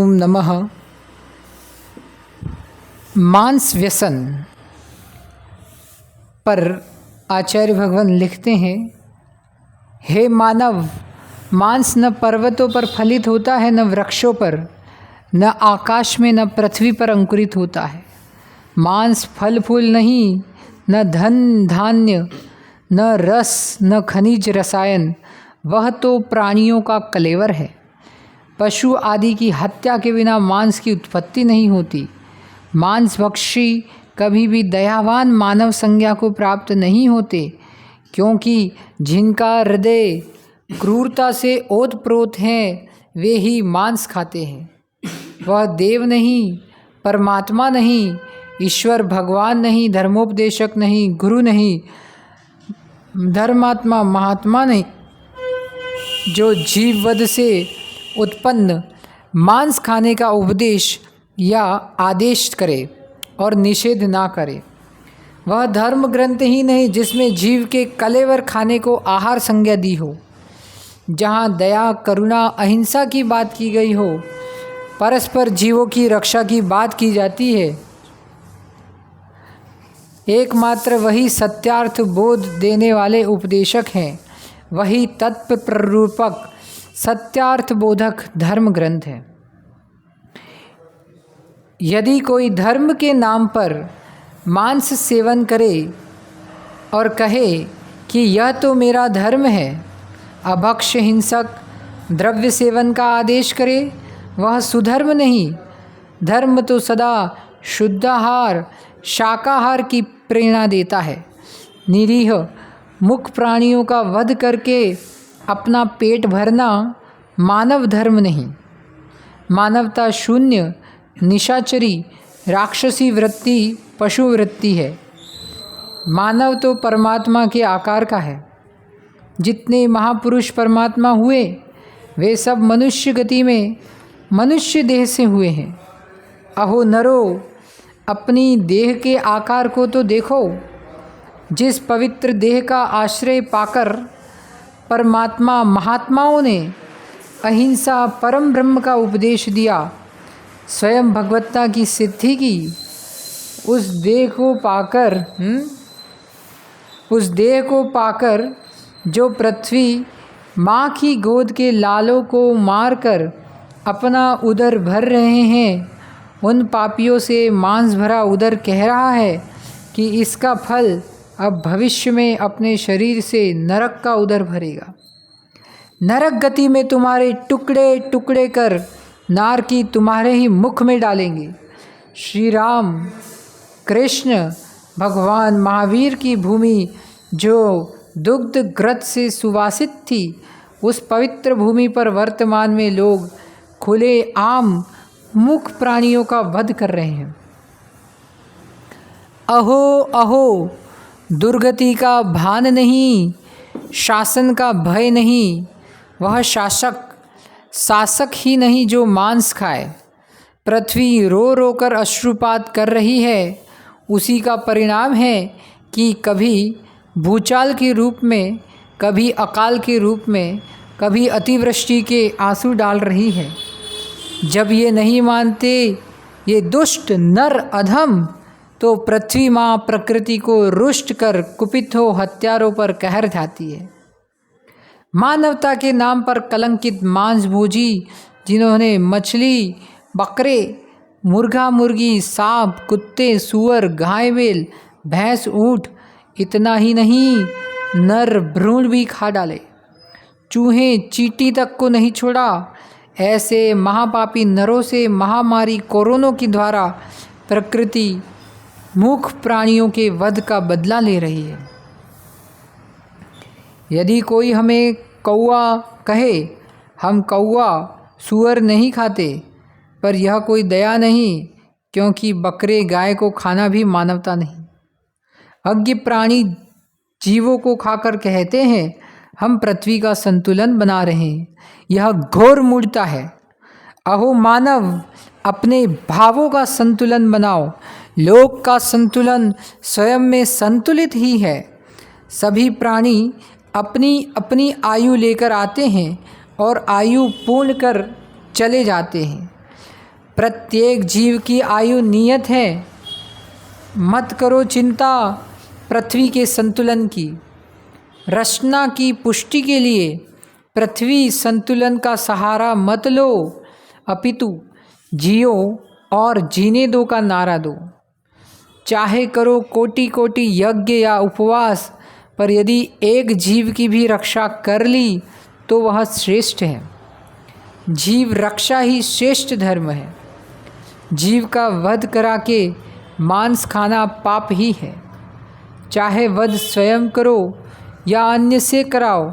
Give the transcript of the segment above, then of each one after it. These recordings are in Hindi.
ओम नमः। मांस व्यसन पर आचार्य भगवान लिखते हैं, हे मानव, मांस न पर्वतों पर फलित होता है, न वृक्षों पर, न आकाश में, न पृथ्वी पर अंकुरित होता है। मांस फल फूल नहीं, न धन धान्य, न रस, न खनिज रसायन, वह तो प्राणियों का कलेवर है। पशु आदि की हत्या के बिना मांस की उत्पत्ति नहीं होती। मांसभक्षी कभी भी दयावान मानव संज्ञा को प्राप्त नहीं होते, क्योंकि जिनका हृदय क्रूरता से ओतप्रोत है वे ही मांस खाते हैं। वह देव नहीं, परमात्मा नहीं, ईश्वर भगवान नहीं, धर्मोपदेशक नहीं, गुरु नहीं, धर्मात्मा महात्मा नहीं, जो जीववध से उत्पन्न मांस खाने का उपदेश या आदेश करे और निषेध ना करे। वह धर्म ग्रंथ ही नहीं जिसमें जीव के कलेवर खाने को आहार संज्ञा दी हो, जहाँ दया, करुणा, अहिंसा की बात की गई हो, परस्पर जीवों की रक्षा की बात की जाती है। एकमात्र वही सत्यार्थ बोध देने वाले उपदेशक हैं, वही तत्व प्ररूपक सत्यार्थ बोधक धर्म ग्रंथ है। यदि कोई धर्म के नाम पर मांस सेवन करे और कहे कि यह तो मेरा धर्म है, अभक्ष, हिंसक, द्रव्य सेवन का आदेश करे, वह सुधर्म नहीं। धर्म तो सदा शुद्धाहार, शाकाहार की प्रेरणा देता है। निरीह मुख प्राणियों का वध करके अपना पेट भरना मानव धर्म नहीं। मानवता शून्य, निशाचरी, राक्षसी वृत्ति पशु वृत्ति है। मानव तो परमात्मा के आकार का है। जितने महापुरुष परमात्मा हुए वे सब मनुष्य गति में मनुष्य देह से हुए हैं। अहो नरो, अपनी देह के आकार को तो देखो। जिस पवित्र देह का आश्रय पाकर परमात्मा महात्माओं ने अहिंसा, परम ब्रह्म का उपदेश दिया, स्वयं भगवत्ता की सिद्धि की, उस देह को पाकर जो पृथ्वी माँ की गोद के लालों को मारकर अपना उदर भर रहे हैं, उन पापियों से मांस भरा उदर कह रहा है कि इसका फल अब भविष्य में अपने शरीर से नरक का उदर भरेगा। नरक गति में तुम्हारे टुकड़े टुकड़े कर नार की तुम्हारे ही मुख में डालेंगे। श्री राम कृष्ण भगवान महावीर की भूमि जो दुग्ध घृत से सुवासित थी, उस पवित्र भूमि पर वर्तमान में लोग खुले आम मुख प्राणियों का वध कर रहे हैं। अहो अहो, दुर्गति का भान नहीं, शासन का भय नहीं। वह शासक ही नहीं जो मांस खाए। पृथ्वी रो रो कर अश्रुपात कर रही है, उसी का परिणाम है कि कभी भूचाल के रूप में, कभी अकाल के रूप में, कभी अतिवृष्टि के आंसू डाल रही है। जब ये नहीं मानते ये दुष्ट नर अधम, तो पृथ्वी माँ प्रकृति को रुष्ट कर कुपित हो हत्यारों पर कहर जाती है। मानवता के नाम पर कलंकित मांसभोजी, जिन्होंने मछली, बकरे, मुर्गा मुर्गी, सांप, कुत्ते, सूअर, गाय, बैल, भैंस, ऊँट, इतना ही नहीं नर भ्रूण भी खा डाले, चूहे चींटी तक को नहीं छोड़ा। ऐसे महापापी नरों से महामारी कोरोना के द्वारा प्रकृति मूख प्राणियों के वध का बदला ले रही है। यदि कोई हमें कौआ कहे, हम कौआ सूअर नहीं खाते, पर यह कोई दया नहीं, क्योंकि बकरे गाय को खाना भी मानवता नहीं। अज्ञ प्राणी जीवों को खाकर कहते हैं हम पृथ्वी का संतुलन बना रहे हैं। यह घोर मूढ़ता है। अहो मानव, अपने भावों का संतुलन बनाओ। लोक का संतुलन स्वयं में संतुलित ही है। सभी प्राणी अपनी अपनी आयु लेकर आते हैं और आयु पूर्ण कर चले जाते हैं। प्रत्येक जीव की आयु नियत है। मत करो चिंता पृथ्वी के संतुलन की। रचना की पुष्टि के लिए पृथ्वी संतुलन का सहारा मत लो, अपितु जियो और जीने दो का नारा दो। चाहे करो कोटि कोटि यज्ञ या उपवास, पर यदि एक जीव की भी रक्षा कर ली तो वह श्रेष्ठ है। जीव रक्षा ही श्रेष्ठ धर्म है। जीव का वध करा के मांस खाना पाप ही है। चाहे वध स्वयं करो या अन्य से कराओ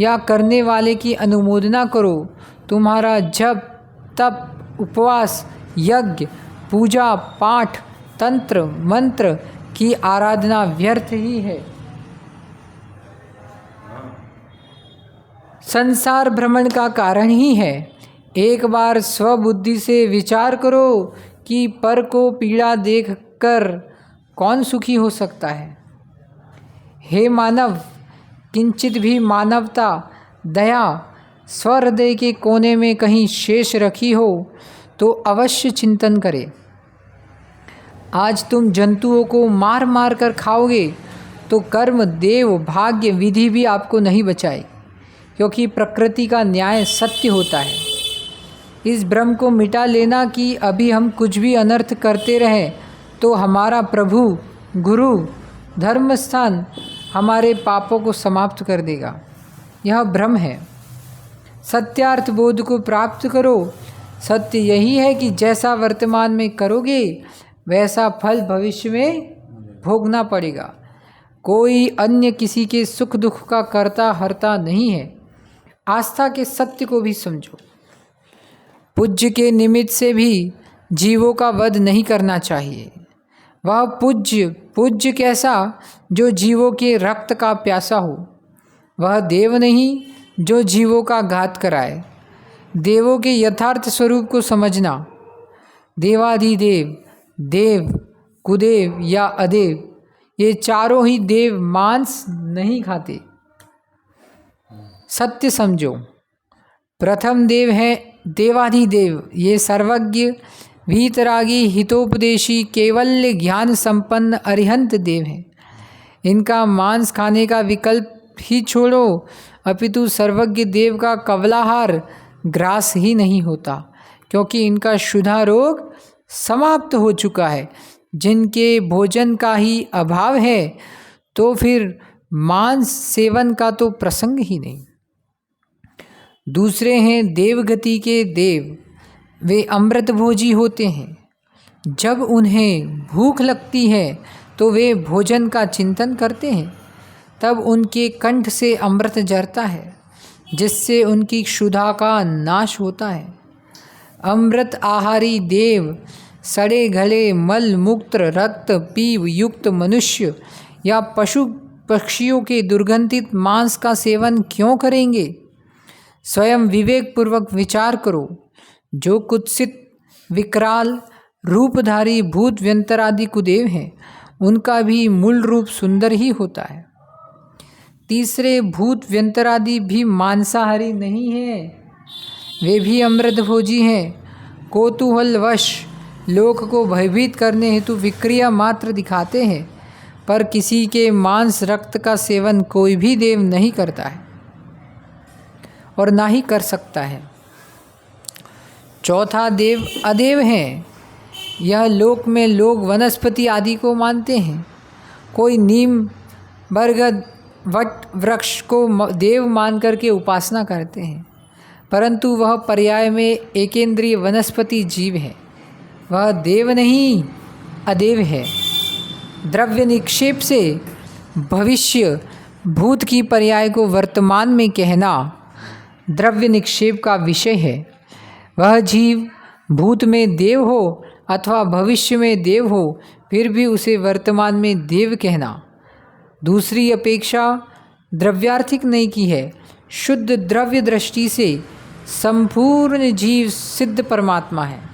या करने वाले की अनुमोदना करो, तुम्हारा जप तप उपवास यज्ञ पूजा पाठ तंत्र मंत्र की आराधना व्यर्थ ही है। संसार भ्रमण का कारण ही है। एक बार स्वबुद्धि से विचार करो कि पर को पीड़ा देखकर कौन सुखी हो सकता है। हे मानव, किंचित भी मानवता दया स्वहृदय के कोने में कहीं शेष रखी हो तो अवश्य चिंतन करे। आज तुम जंतुओं को मार मार कर खाओगे तो कर्म देव भाग्य विधि भी आपको नहीं बचाए, क्योंकि प्रकृति का न्याय सत्य होता है। इस भ्रम को मिटा लेना कि अभी हम कुछ भी अनर्थ करते रहें तो हमारा प्रभु गुरु धर्मस्थान हमारे पापों को समाप्त कर देगा। यह भ्रम है। सत्यार्थ बोध को प्राप्त करो। सत्य यही है कि जैसा वर्तमान में करोगे वैसा फल भविष्य में भोगना पड़ेगा। कोई अन्य किसी के सुख दुख का कर्ता हर्ता नहीं है। आस्था के सत्य को भी समझो। पूज्य के निमित्त से भी जीवों का वध नहीं करना चाहिए। वह पूज्य कैसा जो जीवों के रक्त का प्यासा हो। वह देव नहीं जो जीवों का घात कराए। देवों के यथार्थ स्वरूप को समझना। देवाधिदेव देव कुदेव या अदेव, ये चारों ही देव मांस नहीं खाते। सत्य समझो। प्रथम देव है देवाधिदेव। ये सर्वज्ञ वीतरागी हितोपदेशी केवल्य ज्ञान संपन्न अरिहंत देव हैं। इनका मांस खाने का विकल्प ही छोड़ो, अपितु सर्वज्ञ देव का कवलाहार ग्रास ही नहीं होता, क्योंकि इनका क्षुधा रोग समाप्त हो चुका है। जिनके भोजन का ही अभाव है तो फिर मांस सेवन का तो प्रसंग ही नहीं। दूसरे हैं देवगति के देव। वे अमृत भोजी होते हैं। जब उन्हें भूख लगती है तो वे भोजन का चिंतन करते हैं। तब उनके कंठ से अमृत झरता है, जिससे उनकी क्षुधा का नाश होता है। अमृत आहारी देव सड़े गले मल मूत्र रक्त पीव युक्त मनुष्य या पशु पक्षियों के दुर्गंधित मांस का सेवन क्यों करेंगे? स्वयं विवेक पूर्वक विचार करो। जो कुत्सित विकराल रूपधारी भूत व्यंतरादि कुदेव हैं, उनका भी मूल रूप सुंदर ही होता है। तीसरे भूत व्यंतरादि भी मांसाहारी नहीं हैं, वे भी अमृत भोजी हैं। कौतूहलवश लोक को भयभीत करने हेतु विक्रिया मात्र दिखाते हैं, पर किसी के मांस रक्त का सेवन कोई भी देव नहीं करता है और ना ही कर सकता है। चौथा देव अदेव हैं। यह लोक में लोग वनस्पति आदि को मानते हैं। कोई नीम बरगद वट वृक्ष को देव मान करके उपासना करते हैं, परंतु वह पर्याय में एकेंद्रीय वनस्पति जीव है। वह देव नहीं अदेव है। द्रव्य निक्षेप से भविष्य भूत की पर्याय को वर्तमान में कहना द्रव्य निक्षेप का विषय है। वह जीव भूत में देव हो अथवा भविष्य में देव हो, फिर भी उसे वर्तमान में देव कहना दूसरी अपेक्षा द्रव्यार्थिक नहीं की है। शुद्ध द्रव्य दृष्टि से संपूर्ण जीव सिद्ध परमात्मा है।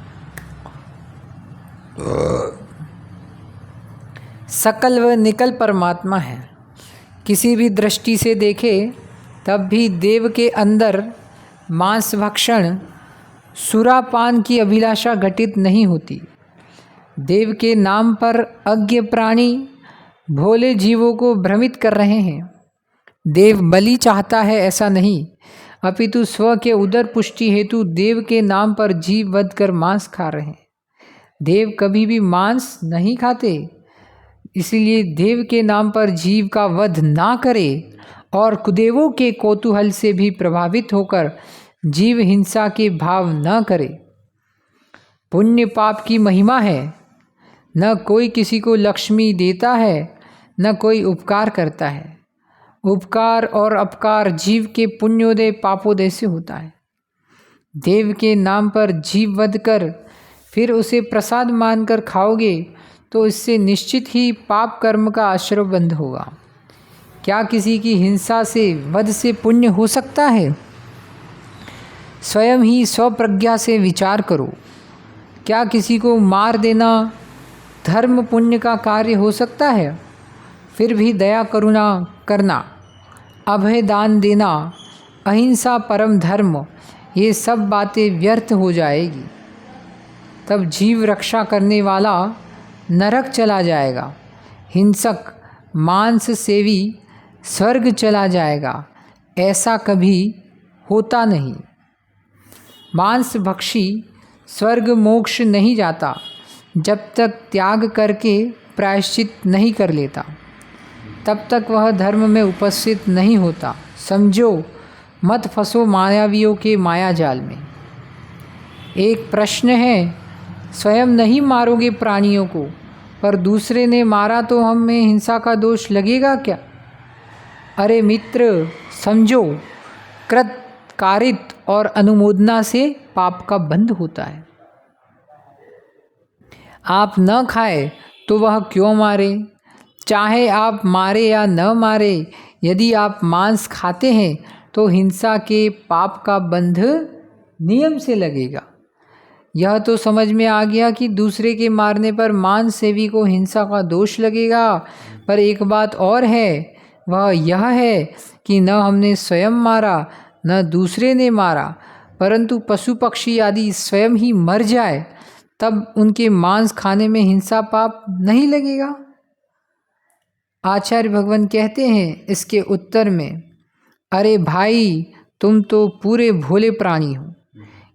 सकल व निकल परमात्मा है। किसी भी दृष्टि से देखे तब भी देव के अंदर मांस भक्षण सुरापान की अभिलाषा घटित नहीं होती। देव के नाम पर अज्ञ प्राणी भोले जीवों को भ्रमित कर रहे हैं। देव बलि चाहता है ऐसा नहीं, अपितु स्व के उदर पुष्टि हेतु देव के नाम पर जीव वध कर मांस खा रहे हैं। देव कभी भी मांस नहीं खाते, इसलिए देव के नाम पर जीव का वध ना करे और कुदेवों के कौतूहल से भी प्रभावित होकर जीव हिंसा के भाव न करे। पुण्य पाप की महिमा है, न कोई किसी को लक्ष्मी देता है, न कोई उपकार करता है। उपकार और अपकार जीव के पुण्योदय पापोदय से होता है। देव के नाम पर जीव वध कर फिर उसे प्रसाद मानकर खाओगे तो इससे निश्चित ही पाप कर्म का आश्रय बंद होगा। क्या किसी की हिंसा से वध से पुण्य हो सकता है? स्वयं ही स्वप्रज्ञा से विचार करो। क्या किसी को मार देना धर्म पुण्य का कार्य हो सकता है? फिर भी दया करुणा करना, अभय दान देना, अहिंसा परम धर्म, ये सब बातें व्यर्थ हो जाएगी। तब जीव रक्षा करने वाला नरक चला जाएगा, हिंसक मांस सेवी स्वर्ग चला जाएगा। ऐसा कभी होता नहीं। मांस भक्षी स्वर्ग मोक्ष नहीं जाता जब तक त्याग करके प्रायश्चित नहीं कर लेता, तब तक वह धर्म में उपस्थित नहीं होता। समझो, मत फंसो मायावियों के माया जाल में। एक प्रश्न है, स्वयं नहीं मारोगे प्राणियों को, पर दूसरे ने मारा तो हम में हिंसा का दोष लगेगा क्या? अरे मित्र, समझो, कृत कारित और अनुमोदना से पाप का बंध होता है। आप न खाए तो वह क्यों मारे? चाहे आप मारे या न मारे, यदि आप मांस खाते हैं तो हिंसा के पाप का बंध नियम से लगेगा। यह तो समझ में आ गया कि दूसरे के मारने पर मांस सेवी को हिंसा का दोष लगेगा, पर एक बात और है, वह यह है कि न हमने स्वयं मारा न दूसरे ने मारा, परंतु पशु पक्षी आदि स्वयं ही मर जाए तब उनके मांस खाने में हिंसा पाप नहीं लगेगा। आचार्य भगवान कहते हैं इसके उत्तर में, अरे भाई, तुम तो पूरे भोले प्राणी हो।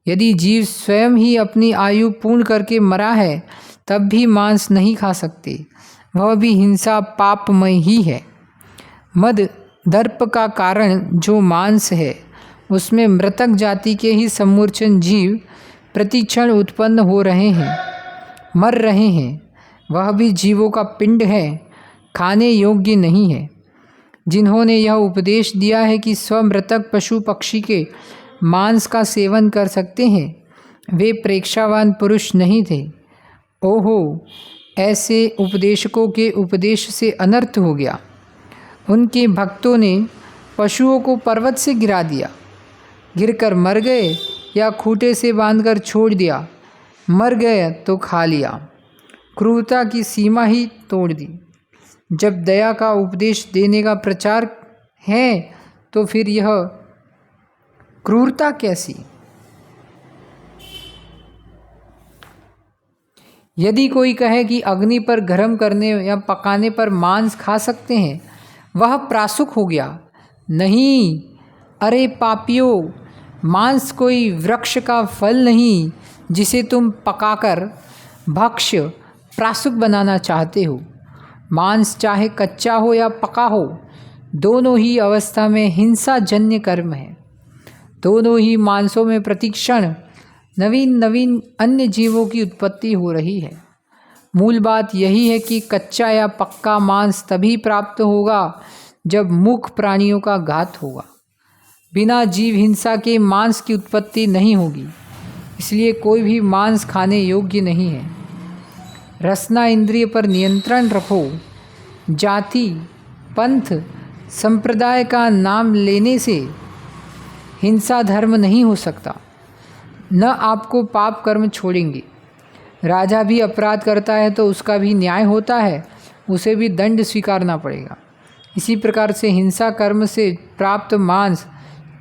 यदि जीव स्वयं ही अपनी आयु पूर्ण करके मरा है तब भी मांस नहीं खा सकते, वह भी हिंसा पापमय ही है। मद दर्प का कारण जो मांस है, उसमें मृतक जाति के ही सम्मूर्छन जीव प्रतिक्षण उत्पन्न हो रहे हैं, मर रहे हैं। वह भी जीवों का पिंड है, खाने योग्य नहीं है। जिन्होंने यह उपदेश दिया है कि स्वमृतक पशु पक्षी के मांस का सेवन कर सकते हैं, वे प्रेक्षावान पुरुष नहीं थे। ओहो, ऐसे उपदेशकों के उपदेश से अनर्थ हो गया। उनके भक्तों ने पशुओं को पर्वत से गिरा दिया, गिरकर मर गए, या खूंटे से बांधकर छोड़ दिया, मर गए तो खा लिया। क्रूरता की सीमा ही तोड़ दी। जब दया का उपदेश देने का प्रचार है तो फिर यह क्रूरता कैसी? यदि कोई कहे कि अग्नि पर गरम करने या पकाने पर मांस खा सकते हैं, वह प्रासुक हो गया। नहीं, अरे पापियों, मांस कोई वृक्ष का फल नहीं जिसे तुम पकाकर भक्ष्य प्रासुक बनाना चाहते हो। मांस चाहे कच्चा हो या पका हो, दोनों ही अवस्था में हिंसा जन्य कर्म है। दोनों ही मांसों में प्रतिक्षण नवीन नवीन अन्य जीवों की उत्पत्ति हो रही है। मूल बात यही है कि कच्चा या पक्का मांस तभी प्राप्त होगा जब मूक प्राणियों का घात होगा। बिना जीव हिंसा के मांस की उत्पत्ति नहीं होगी, इसलिए कोई भी मांस खाने योग्य नहीं है। रसना इंद्रिय पर नियंत्रण रखो। जाति, पंथ, संप्रदाय का नाम लेने से हिंसा धर्म नहीं हो सकता। न आपको पाप कर्म छोड़ेंगे। राजा भी अपराध करता है तो उसका भी न्याय होता है, उसे भी दंड स्वीकारना पड़ेगा। इसी प्रकार से हिंसा कर्म से प्राप्त मांस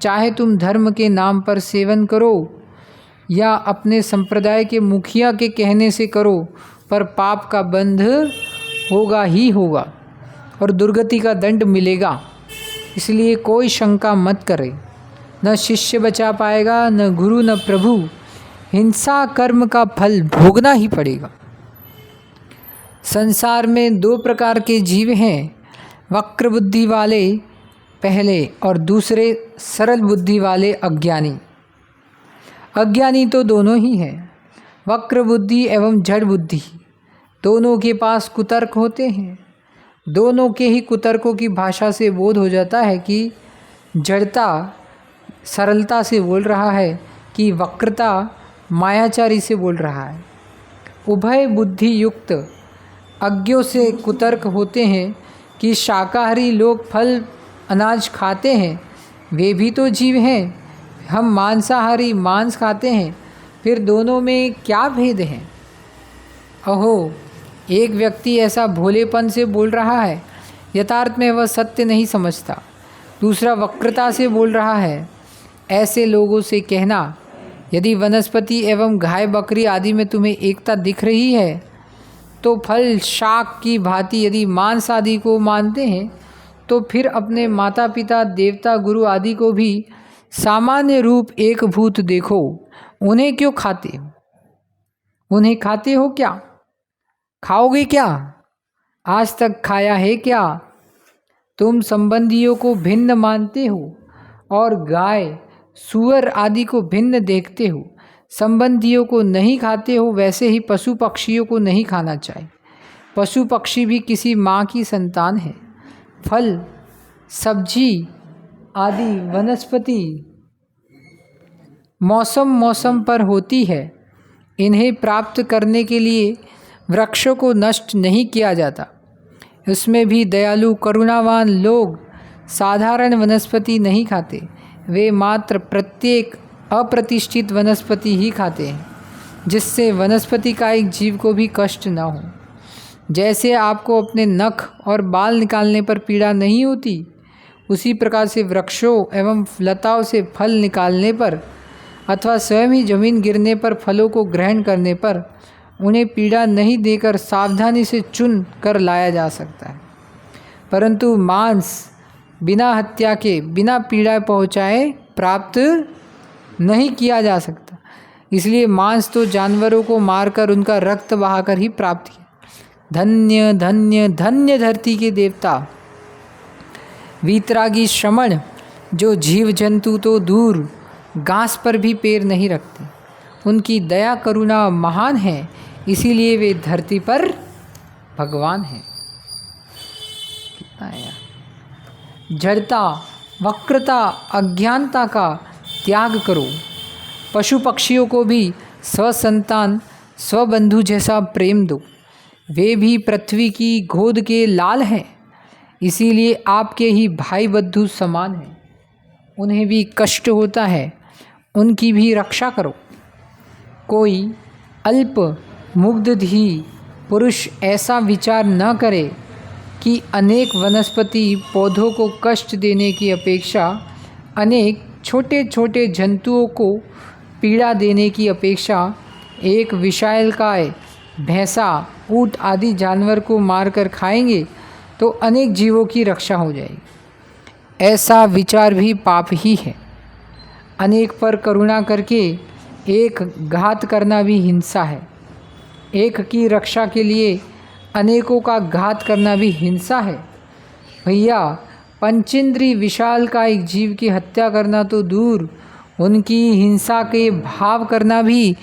चाहे तुम धर्म के नाम पर सेवन करो या अपने संप्रदाय के मुखिया के कहने से करो, पर पाप का बंध होगा ही होगा और दुर्गति का दंड मिलेगा। इसलिए कोई शंका मत करे। न शिष्य बचा पाएगा, न गुरु, न प्रभु। हिंसा कर्म का फल भोगना ही पड़ेगा। संसार में दो प्रकार के जीव हैं, वक्र बुद्धि वाले पहले और दूसरे सरल बुद्धि वाले अज्ञानी। अज्ञानी तो दोनों ही हैं, वक्र बुद्धि एवं जड़ बुद्धि। दोनों के पास कुतर्क होते हैं। दोनों के ही कुतर्कों की भाषा से बोध हो जाता है कि जड़ता सरलता से बोल रहा है कि वक्रता मायाचारी से बोल रहा है। उभय बुद्धि युक्त अज्ञों से कुतर्क होते हैं कि शाकाहारी लोग फल अनाज खाते हैं, वे भी तो जीव हैं। हम मांसाहारी मांस खाते हैं, फिर दोनों में क्या भेद है? अहो, एक व्यक्ति ऐसा भोलेपन से बोल रहा है, यथार्थ में वह सत्य नहीं समझता। दूसरा वक्रता से बोल रहा है। ऐसे लोगों से कहना, यदि वनस्पति एवं गाय बकरी आदि में तुम्हें एकता दिख रही है, तो फल शाक की भांति यदि मांस आदि को मानते हैं, तो फिर अपने माता पिता देवता गुरु आदि को भी सामान्य रूप एक भूत देखो। उन्हें क्यों खाते हो? उन्हें खाते हो क्या? खाओगे क्या? आज तक खाया है क्या? तुम संबंधियों को भिन्न मानते हो और गाय सूअर आदि को भिन्न देखते हो। संबंधियों को नहीं खाते हो, वैसे ही पशु पक्षियों को नहीं खाना चाहिए। पशु पक्षी भी किसी माँ की संतान है। फल सब्जी आदि वनस्पति मौसम मौसम पर होती है। इन्हें प्राप्त करने के लिए वृक्षों को नष्ट नहीं किया जाता। उसमें भी दयालु करुणावान लोग साधारण वनस्पति नहीं खाते, वे मात्र प्रत्येक अप्रतिष्ठित वनस्पति ही खाते हैं, जिससे वनस्पति का एक जीव को भी कष्ट न हो। जैसे आपको अपने नख और बाल निकालने पर पीड़ा नहीं होती, उसी प्रकार से वृक्षों एवं लताओं से फल निकालने पर अथवा स्वयं ही जमीन गिरने पर फलों को ग्रहण करने पर उन्हें पीड़ा नहीं देकर सावधानी से चुन कर लाया जा सकता है। परंतु मांस बिना हत्या के, बिना पीड़ा पहुँचाए प्राप्त नहीं किया जा सकता। इसलिए मांस तो जानवरों को मारकर उनका रक्त बहाकर ही प्राप्त किया। धन्य धन्य धन्य धरती के देवता, वीतरागी श्रमण, जो जीव जंतु तो दूर घास पर भी पैर नहीं रखते। उनकी दया करुणा महान है, इसीलिए वे धरती पर भगवान हैं। कितना है यार। जड़ता, वक्रता, अज्ञानता का त्याग करो। पशु पक्षियों को भी स्वसंतान स्वबंधु जैसा प्रेम दो। वे भी पृथ्वी की गोद के लाल हैं, इसीलिए आपके ही भाई बंधु समान हैं। उन्हें भी कष्ट होता है, उनकी भी रक्षा करो। कोई अल्प मुग्धधी पुरुष ऐसा विचार न करे कि अनेक वनस्पति पौधों को कष्ट देने की अपेक्षा अनेक छोटे छोटे जंतुओं को पीड़ा देने की अपेक्षा एक विशालकाय भैंसा, ऊँट आदि जानवर को मारकर खाएंगे तो अनेक जीवों की रक्षा हो जाएगी। ऐसा विचार भी पाप ही है। अनेक पर करुणा करके एक घात करना भी हिंसा है। एक की रक्षा के लिए अनेकों का घात करना भी हिंसा है। भैया, पंचेंद्री विशाल का एक जीव की हत्या करना तो दूर, उनकी हिंसा के भाव करना भी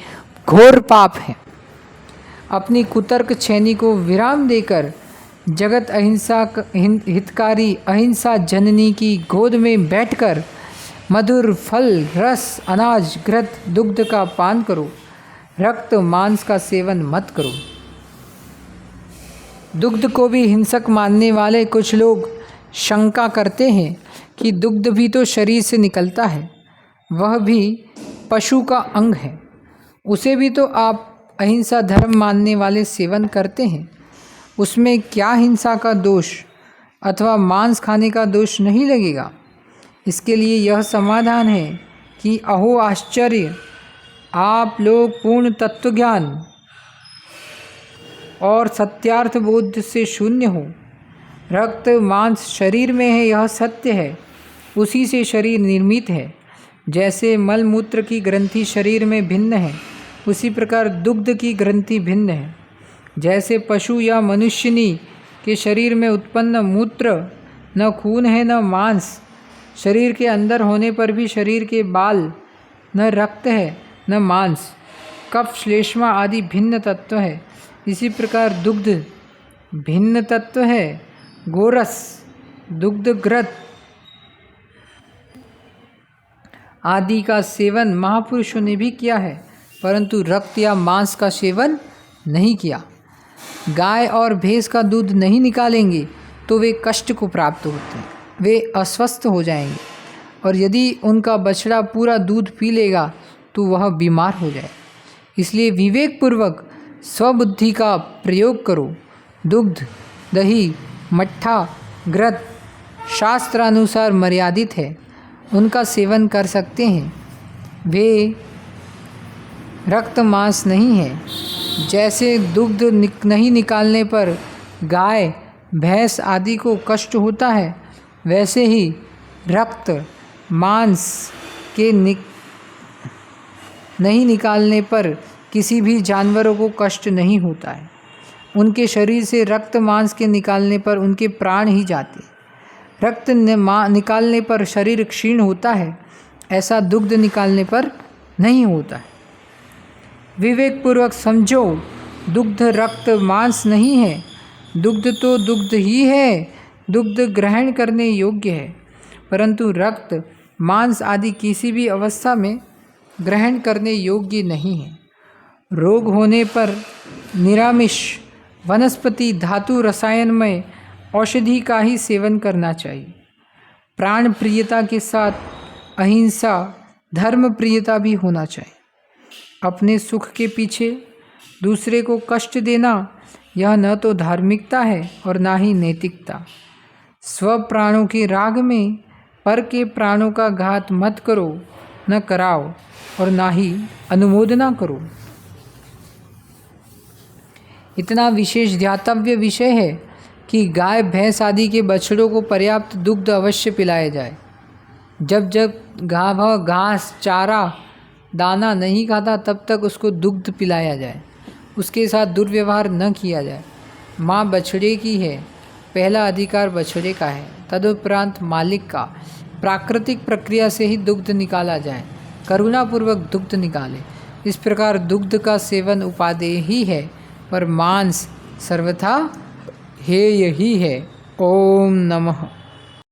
घोर पाप है। अपनी कुतर्क छेनी को विराम देकर जगत अहिंसा हितकारी अहिंसा जननी की गोद में बैठकर मधुर फल, रस, अनाज, घृत, दुग्ध का पान करो। रक्त मांस का सेवन मत करो। दुग्ध को भी हिंसक मानने वाले कुछ लोग शंका करते हैं कि दुग्ध भी तो शरीर से निकलता है, वह भी पशु का अंग है, उसे भी तो आप अहिंसा धर्म मानने वाले सेवन करते हैं। उसमें क्या हिंसा का दोष अथवा मांस खाने का दोष नहीं लगेगा। इसके लिए यह समाधान है कि अहो आश्चर्य, आप लोग पूर्ण तत्वज्ञान और सत्यार्थ बोध से शून्य हो। रक्त मांस शरीर में है, यह सत्य है। उसी से शरीर निर्मित है। जैसे मल मूत्र की ग्रंथि शरीर में भिन्न है, उसी प्रकार दुग्ध की ग्रंथि भिन्न है। जैसे पशु या मनुष्यनी के शरीर में उत्पन्न मूत्र न खून है न मांस, शरीर के अंदर होने पर भी शरीर के बाल न रक्त है न मांस, कफ श्लेष्मा आदि भिन्न तत्व है। इसी प्रकार दुग्ध भिन्न तत्व है। गोरस दुग्ध घृत आदि का सेवन महापुरुषों ने भी किया है, परंतु रक्त या मांस का सेवन नहीं किया। गाय और भैंस का दूध नहीं निकालेंगे तो वे कष्ट को प्राप्त होते हैं, वे अस्वस्थ हो जाएंगे, और यदि उनका बछड़ा पूरा दूध पी लेगा तो वह बीमार हो जाए। इसलिए विवेकपूर्वक स्वबुद्धि का प्रयोग करो। दुग्ध, दही, मट्ठा, घृत शास्त्रानुसार मर्यादित है, उनका सेवन कर सकते हैं। वे रक्त मांस नहीं है। जैसे दुग्ध नहीं निकालने पर गाय भैंस आदि को कष्ट होता है, वैसे ही रक्त मांस के नहीं निकालने पर किसी भी जानवरों को कष्ट नहीं होता है। उनके शरीर से रक्त मांस के निकालने पर उनके प्राण ही जाते। रक्त निकालने पर शरीर क्षीण होता है, ऐसा दुग्ध निकालने पर नहीं होता है। विवेकपूर्वक समझो, दुग्ध रक्त मांस नहीं है। दुग्ध तो दुग्ध ही है, दुग्ध ग्रहण करने योग्य है, परंतु रक्त मांस आदि किसी भी अवस्था में ग्रहण करने योग्य नहीं है। रोग होने पर निरामिष वनस्पति धातु रसायनमय औषधि का ही सेवन करना चाहिए। प्राण प्रियता के साथ अहिंसा धर्म प्रियता भी होना चाहिए। अपने सुख के पीछे दूसरे को कष्ट देना, यह न तो धार्मिकता है और ना ही नैतिकता। स्व प्राणों के राग में पर के प्राणों का घात मत करो, न कराओ और ना ही अनुमोदना करो। इतना विशेष ध्यातव्य विषय है कि गाय भैंस आदि के बछड़ों को पर्याप्त दुग्ध अवश्य पिलाया जाए। जब जब घास चारा दाना नहीं खाता तब तक उसको दुग्ध पिलाया जाए, उसके साथ दुर्व्यवहार न किया जाए। माँ बछड़े की है, पहला अधिकार बछड़े का है, तदुपरांत मालिक का। प्राकृतिक प्रक्रिया से ही दुग्ध निकाला जाए, करुणापूर्वक दुग्ध निकाले। इस प्रकार दुग्ध का सेवन उपादेय ही है, पर मांस सर्वथा हेय ही है। ओम नमः।